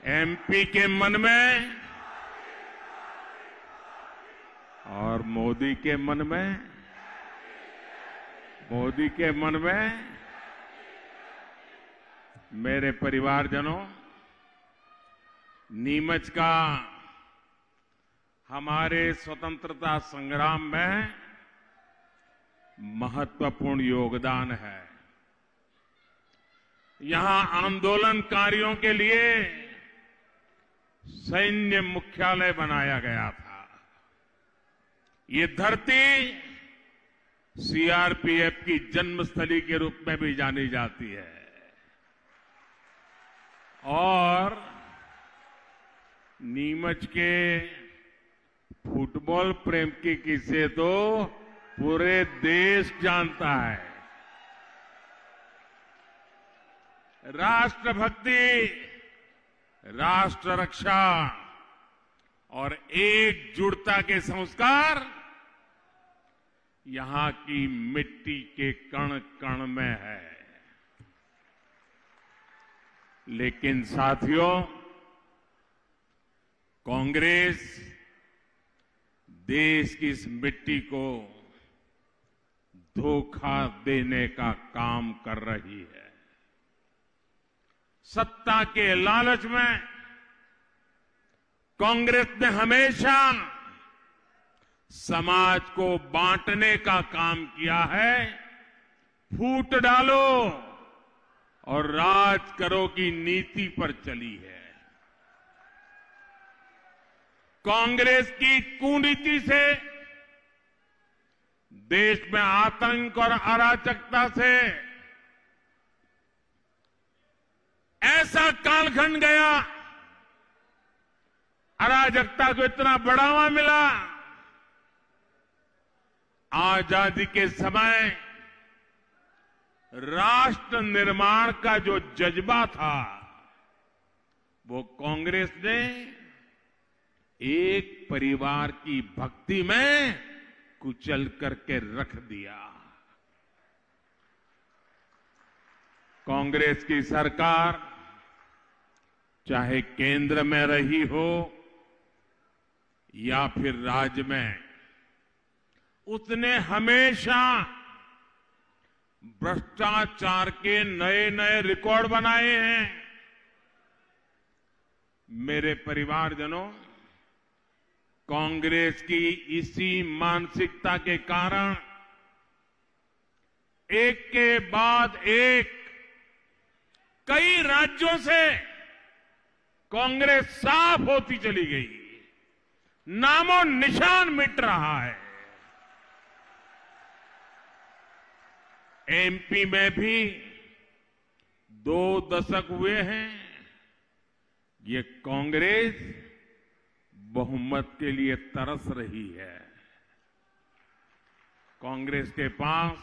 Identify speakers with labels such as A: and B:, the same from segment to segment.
A: MP के मन में और मोदी के मन में मेरे परिवारजनों, नीमच का हमारे स्वतंत्रता संग्राम में महत्वपूर्ण योगदान है। यहां आंदोलनकारियों के लिए सैन्य मुख्यालय बनाया गया था। ये धरती सीआरपीएफ की जन्मस्थली के रूप में भी जानी जाती है और नीमच के फुटबॉल प्रेम की किस्से तो पूरे देश जानता है। राष्ट्रभक्ति, राष्ट्र रक्षा और एकजुटता के संस्कार यहां की मिट्टी के कण कण में है। लेकिन साथियों, कांग्रेस देश की इस मिट्टी को धोखा देने का काम कर रही है। सत्ता के लालच में कांग्रेस ने हमेशा समाज को बांटने का काम किया है। फूट डालो और राज करो की नीति पर चली है। कांग्रेस की कुनीति से देश में आतंक और अराजकता से ऐसा कालखंड गया, अराजकता को इतना बढ़ावा मिला। आजादी के समय राष्ट्र निर्माण का जो जज्बा था वो कांग्रेस ने एक परिवार की भक्ति में कुचल करके रख दिया। कांग्रेस की सरकार चाहे केंद्र में रही हो या फिर राज्य में, उसने हमेशा भ्रष्टाचार के नए नए रिकॉर्ड बनाए हैं। मेरे परिवारजनों, कांग्रेस की इसी मानसिकता के कारण एक के बाद एक कई राज्यों से कांग्रेस साफ होती चली गई, नामो निशान मिट रहा है। एमपी में भी 2 दशक हुए हैं ये कांग्रेस बहुमत के लिए तरस रही है। कांग्रेस के पास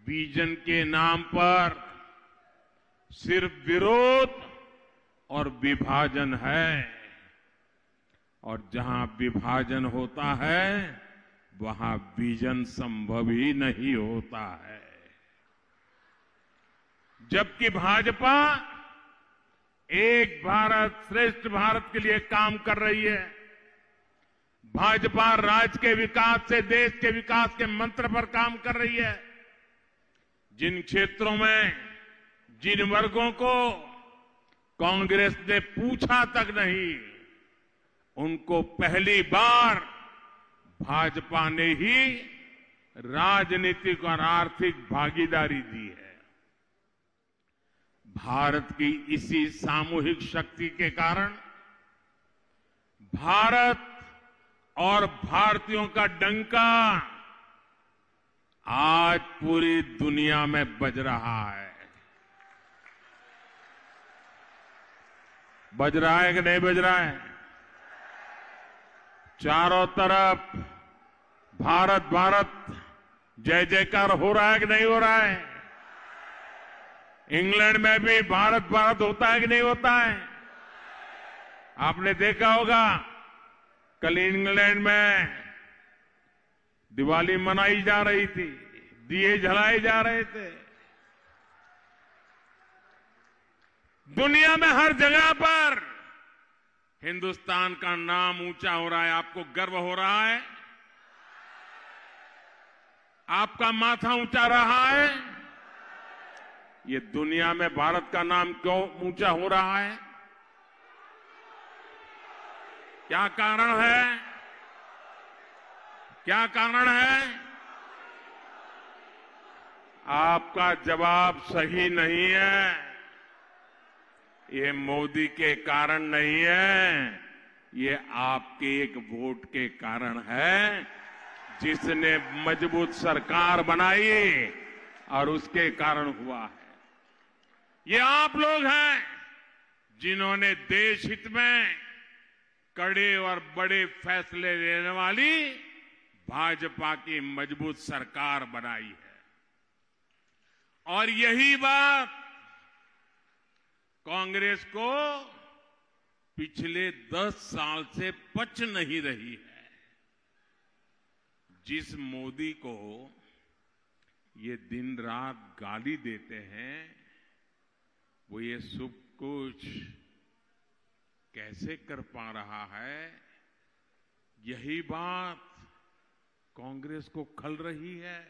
A: विजन के नाम पर सिर्फ विरोध और विभाजन है और जहां विभाजन होता है वहां विजन संभव ही नहीं होता है। जबकि भाजपा एक भारत श्रेष्ठ भारत के लिए काम कर रही है। भाजपा राज्य के विकास से देश के विकास के मंत्र पर काम कर रही है। जिन क्षेत्रों में जिन वर्गों को कांग्रेस ने पूछा तक नहीं, उनको पहली बार भाजपा ने ही राजनीतिक और आर्थिक भागीदारी दी है। भारत की इसी सामूहिक शक्ति के कारण भारत और भारतीयों का डंका आज पूरी दुनिया में बज रहा है। बज रहा है कि नहीं बज रहा है? चारों तरफ भारत भारत जय जयकार हो रहा है कि नहीं हो रहा है? इंग्लैंड में भी भारत भारत होता है कि नहीं होता है? आपने देखा होगा कल इंग्लैंड में दिवाली मनाई जा रही थी, दिए जलाए जा रहे थे। दुनिया में हर जगह पर हिंदुस्तान का नाम ऊंचा हो रहा है। आपको गर्व हो रहा है? आपका माथा ऊंचा रहा है? ये दुनिया में भारत का नाम क्यों ऊंचा हो रहा है? क्या कारण है? क्या कारण है? आपका जवाब सही नहीं है। ये मोदी के कारण नहीं है, ये आपके एक वोट के कारण है, जिसने मजबूत सरकार बनाई और उसके कारण हुआ है। ये आप लोग हैं जिन्होंने देश हित में कड़े और बड़े फैसले लेने वाली भाजपा की मजबूत सरकार बनाई है। और यही बात कांग्रेस को पिछले 10 साल से पच नहीं रही है। जिस मोदी को ये दिन रात गाली देते हैं, वो ये सब कुछ कैसे कर पा रहा है, यही बात कांग्रेस को खल रही है।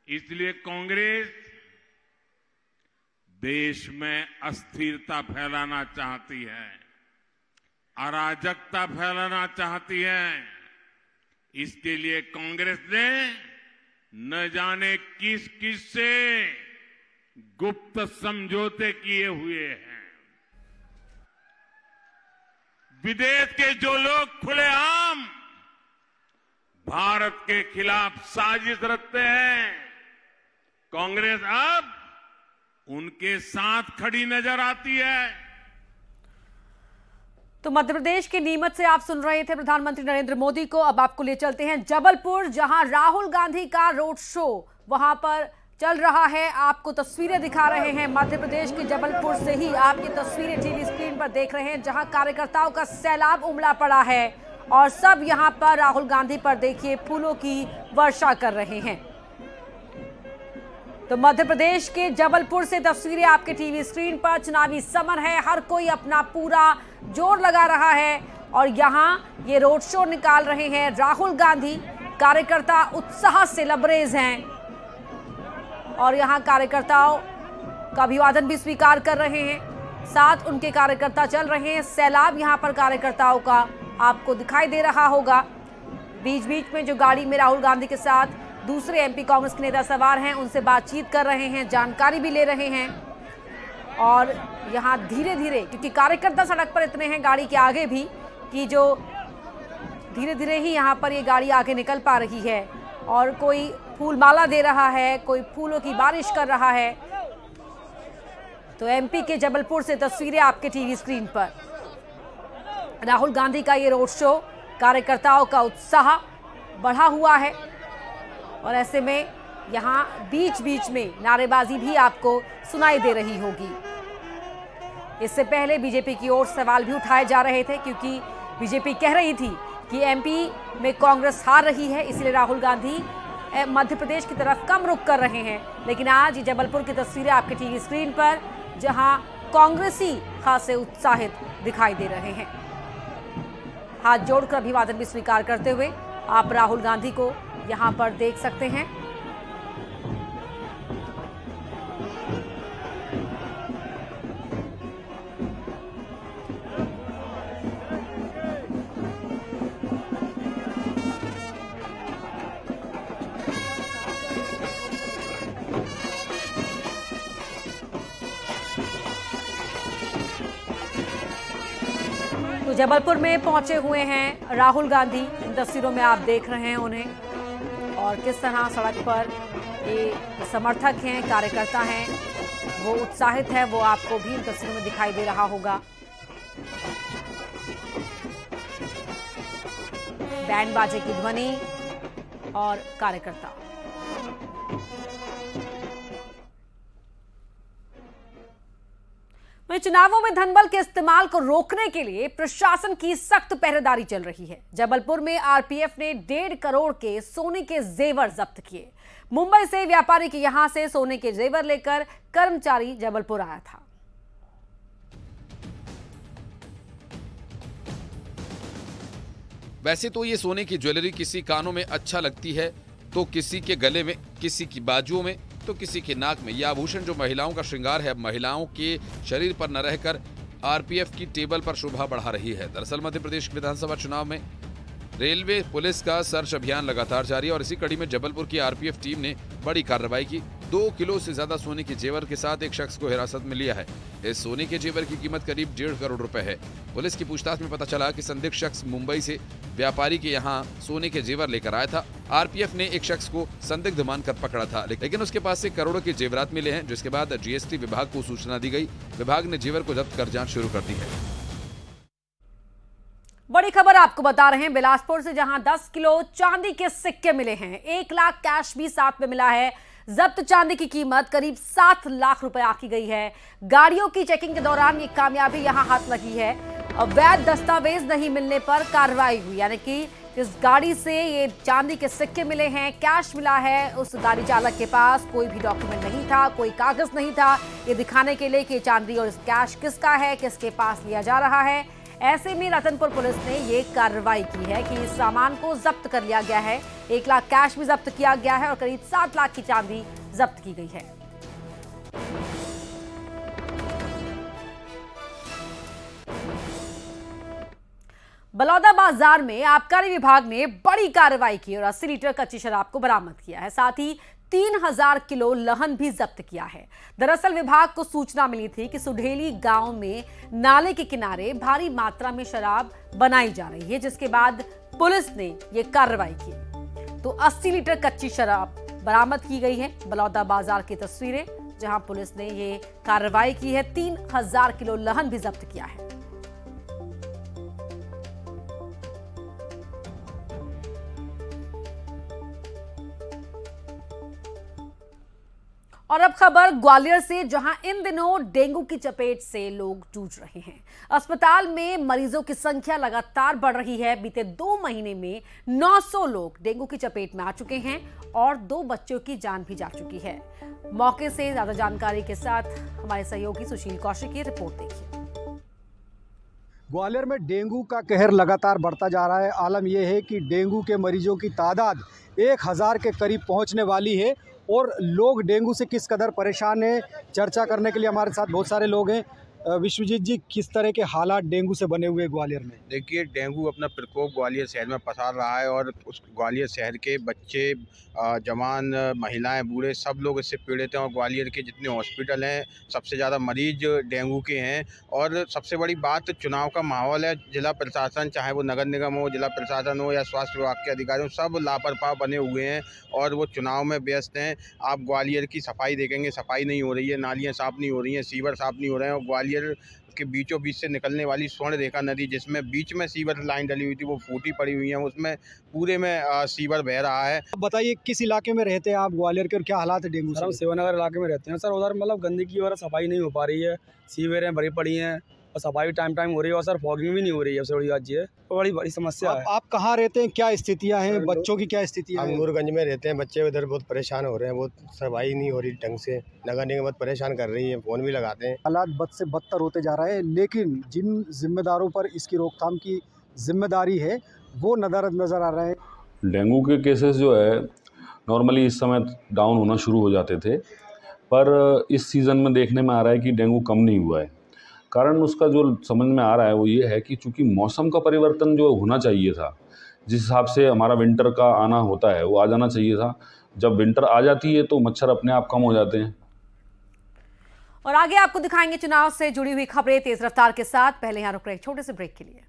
A: इसलिए कांग्रेस देश में अस्थिरता फैलाना चाहती है, अराजकता फैलाना चाहती है। इसके लिए कांग्रेस ने न जाने किस किस से गुप्त समझौते किए हुए हैं। विदेश के जो लोग खुलेआम भारत के खिलाफ साजिश रचते हैं, कांग्रेस अब उनके साथ खड़ी नजर आती है।
B: तो मध्य प्रदेश के नीमच से आप सुन रहे थे प्रधानमंत्री नरेंद्र मोदी को। अब आपको ले चलते हैं जबलपुर, जहां राहुल गांधी का रोड शो वहां पर चल रहा है। आपको तस्वीरें दिखा रहे हैं मध्य प्रदेश के जबलपुर से ही। आप ये तस्वीरें टीवी स्क्रीन पर देख रहे हैं, जहां कार्यकर्ताओं का सैलाब उमड़ा पड़ा है और सब यहां पर राहुल गांधी पर देखिए फूलों की वर्षा कर रहे हैं। तो मध्य प्रदेश के जबलपुर से तस्वीरें आपके टीवी स्क्रीन पर। चुनावी समर है, हर कोई अपना पूरा जोर लगा रहा है और यहां ये रोड शो निकाल रहे हैं राहुल गांधी। कार्यकर्ता उत्साह से लबरेज हैं और यहां कार्यकर्ताओं का अभिवादन भी स्वीकार कर रहे हैं। साथ उनके कार्यकर्ता चल रहे हैं। सैलाब यहां पर कार्यकर्ताओं का आपको दिखाई दे रहा होगा। बीच बीच में जो गाड़ी में राहुल गांधी के साथ दूसरे एमपी कांग्रेस के नेता सवार हैं, उनसे बातचीत कर रहे हैं, जानकारी भी ले रहे हैं। और यहाँ धीरे धीरे, क्योंकि कार्यकर्ता सड़क पर इतने हैं गाड़ी के आगे भी कि जो धीरे धीरे ही यहाँ पर ये गाड़ी आगे निकल पा रही है और कोई फूल माला दे रहा है, कोई फूलों की बारिश कर रहा है। तो एमपी के जबलपुर से तस्वीरें आपके टीवी स्क्रीन पर। राहुल गांधी का ये रोड शो, कार्यकर्ताओं का उत्साह बढ़ा हुआ है और ऐसे में यहाँ बीच बीच में नारेबाजी भी आपको सुनाई दे रही होगी। इससे पहले बीजेपी की ओर सवाल भी उठाए जा रहे थे, क्योंकि बीजेपी कह रही थी कि एमपी में कांग्रेस हार रही है, इसलिए राहुल गांधी मध्य प्रदेश की तरफ कम रुख कर रहे हैं। लेकिन आज ये जबलपुर की तस्वीरें आपके टीवी स्क्रीन पर, जहां कांग्रेसी खासे उत्साहित दिखाई दे रहे हैं। हाथ जोड़कर अभिवादन भी स्वीकार करते हुए आप राहुल गांधी को यहां पर देख सकते हैं। तो जबलपुर में पहुंचे हुए हैं राहुल गांधी। इन तस्वीरों में आप देख रहे हैं उन्हें और किस तरह सड़क पर ये समर्थक हैं, कार्यकर्ता हैं, वो उत्साहित है, वो आपको भी इन तस्वीरों में दिखाई दे रहा होगा। बैंड बाजे की ध्वनि और कार्यकर्ता। चुनावों में धनबल के इस्तेमाल को रोकने के लिए प्रशासन की सख्त पहरेदारी चल रही है। जबलपुर में आरपीएफ ने 1.5 करोड़ के सोने के जेवर जब्त किए। मुंबई से व्यापारी के यहां से सोने के जेवर लेकर कर्मचारी जबलपुर आया था।
C: वैसे तो ये सोने की ज्वेलरी किसी कानों में अच्छा लगती है, तो किसी के गले में, किसी की बाजुओं में, तो किसी के नाक में। यह आभूषण जो महिलाओं का श्रृंगार है, महिलाओं के शरीर पर न रहकर आरपीएफ की टेबल पर शोभा बढ़ा रही है। दरअसल मध्य प्रदेश विधानसभा चुनाव में रेलवे पुलिस का सर्च अभियान लगातार जारी है और इसी कड़ी में जबलपुर की आरपीएफ टीम ने बड़ी कार्रवाई की। 2 किलो से ज्यादा सोने के जेवर के साथ एक शख्स को हिरासत में लिया है। इस सोने के जेवर की कीमत करीब 1.5 करोड़ रुपए है। पुलिस की पूछताछ में पता चला कि संदिग्ध शख्स मुंबई से व्यापारी के यहाँ सोने के जेवर लेकर आया था। आरपीएफ ने एक शख्स को संदिग्ध मानकर पकड़ा था, लेकिन उसके पास से करोड़ों के जेवरात मिले हैं, जिसके बाद जीएसटी विभाग को सूचना दी गई। विभाग ने जेवर को जब्त कर जांच शुरू कर दी है।
B: बड़ी खबर आपको बता रहे हैं बिलासपुर से, जहां 10 किलो चांदी के सिक्के मिले हैं। 1 लाख कैश भी साथ में मिला है। जब्त चांदी की कीमत करीब 7 लाख रुपए आंकी गई है। गाड़ियों की चेकिंग के दौरान ये कामयाबी यहां हाथ लगी है। अवैध दस्तावेज नहीं मिलने पर कार्रवाई हुई, यानी कि इस गाड़ी से ये चांदी के सिक्के मिले हैं, कैश मिला है। उस गाड़ी चालक के पास कोई भी डॉक्यूमेंट नहीं था, कोई कागज नहीं था ये दिखाने के लिए कि चांदी और कैश किसका है, किसके पास लिया जा रहा है। ऐसे में रतनपुर पुलिस ने ये कार्रवाई की है कि इस सामान को जब्त कर लिया गया है। 1 लाख कैश भी जब्त किया गया है और करीब 7 लाख की चांदी जब्त की गई है। बलौदा बाजार में आबकारी विभाग ने बड़ी कार्रवाई की और 80 लीटर कच्ची शराब को बरामद किया है। साथ ही 3000 किलो लहन भी जब्त किया है। दरअसल विभाग को सूचना मिली थी कि सुढेली गांव में नाले के किनारे भारी मात्रा में शराब बनाई जा रही है, जिसके बाद पुलिस ने यह कार्रवाई की तो 80 लीटर कच्ची शराब बरामद की गई है। बलौदा बाजार की तस्वीरें, जहां पुलिस ने यह कार्रवाई की है। 3000 किलो लहन भी जब्त किया है। और अब खबर ग्वालियर से, जहां इन दिनों डेंगू की चपेट से लोग जूझ रहे हैं। अस्पताल में मरीजों की संख्या लगातार बढ़ रही है। बीते 2 महीने में 900 लोग डेंगू की चपेट में आ चुके हैं और 2 बच्चों की जान भी जा चुकी है। मौके से ज्यादा जानकारी के साथ हमारे सहयोगी सुशील कौशिक की रिपोर्ट देखिए।
D: ग्वालियर में डेंगू का कहर लगातार बढ़ता जा रहा है। आलम यह है कि डेंगू के मरीजों की तादाद 1000 के करीब पहुंचने वाली है और लोग डेंगू से किस कदर परेशान हैं, चर्चा करने के लिए हमारे साथ बहुत सारे लोग हैं। विश्वजीत जी, किस तरह के हालात डेंगू से बने हुए ग्वालियर में?
E: देखिए, डेंगू अपना प्रकोप ग्वालियर शहर में पसार रहा है और उस ग्वालियर शहर के बच्चे, जवान, महिलाएं, बूढ़े सब लोग इससे पीड़ित हैं और ग्वालियर के जितने हॉस्पिटल हैं सबसे ज़्यादा मरीज डेंगू के हैं। और सबसे बड़ी बात, चुनाव का माहौल है। जिला प्रशासन, चाहे वो नगर निगम हो, जिला प्रशासन हो या स्वास्थ्य विभाग के अधिकारी हो, सब लापरवाह बने हुए हैं और वो चुनाव में व्यस्त हैं। आप ग्वालियर की सफाई देखेंगे, सफाई नहीं हो रही है, नालियाँ साफ़ नहीं हो रही हैं, सीवर साफ़ नहीं हो रहे हैं। और ग्वालियर के बीचों बीच से निकलने वाली स्वर्ण रेखा नदी, जिसमें बीच में सीवर लाइन डली हुई थी, वो फूटी पड़ी हुई है, उसमें पूरे में सीवर बह रहा है।
D: बताइए, किस इलाके में रहते हैं आप ग्वालियर के और क्या हालात है डेंगू से?
F: हम सेवानगर इलाके में रहते हैं सर। उधर मतलब गंदगी और सफाई नहीं हो पा रही है, सीवरें भरी पड़ी हैं और सफाई टाइम हो रही है और सर फॉगिंग भी नहीं हो रही है। सबसे बड़ी बात ये तो बड़ी समस्या है।
D: आप कहाँ रहते हैं, क्या स्थितियाँ हैं, बच्चों की क्या स्थितियाँ हैं?
G: अंगूरगंज में रहते हैं। बच्चे उधर बहुत परेशान हो रहे हैं, बहुत सफाई नहीं हो रही ढंग से, नगर निगम बहुत परेशान कर रही है, फ़ोन भी लगाते हैं।
D: हालात बद से बदतर होते जा रहे हैं, लेकिन जिन जिम्मेदारों पर इसकी रोकथाम की जिम्मेदारी है वो नज़र आ रहे हैं।
H: डेंगू के केसेस जो है नॉर्मली इस समय डाउन होना शुरू हो जाते थे, पर इस सीज़न में देखने में आ रहा है कि डेंगू कम नहीं हुआ है। कारण उसका जो समझ में आ रहा है वो ये है कि चूँकि मौसम का परिवर्तन जो होना चाहिए था, जिस हिसाब से हमारा विंटर का आना होता है वो आ जाना चाहिए था। जब विंटर आ जाती है तो मच्छर अपने आप कम हो जाते हैं।
B: और आगे आपको दिखाएंगे चुनाव से जुड़ी हुई खबरें तेज रफ्तार के साथ। पहले यहाँ रुक रहे एक छोटे से ब्रेक के लिए।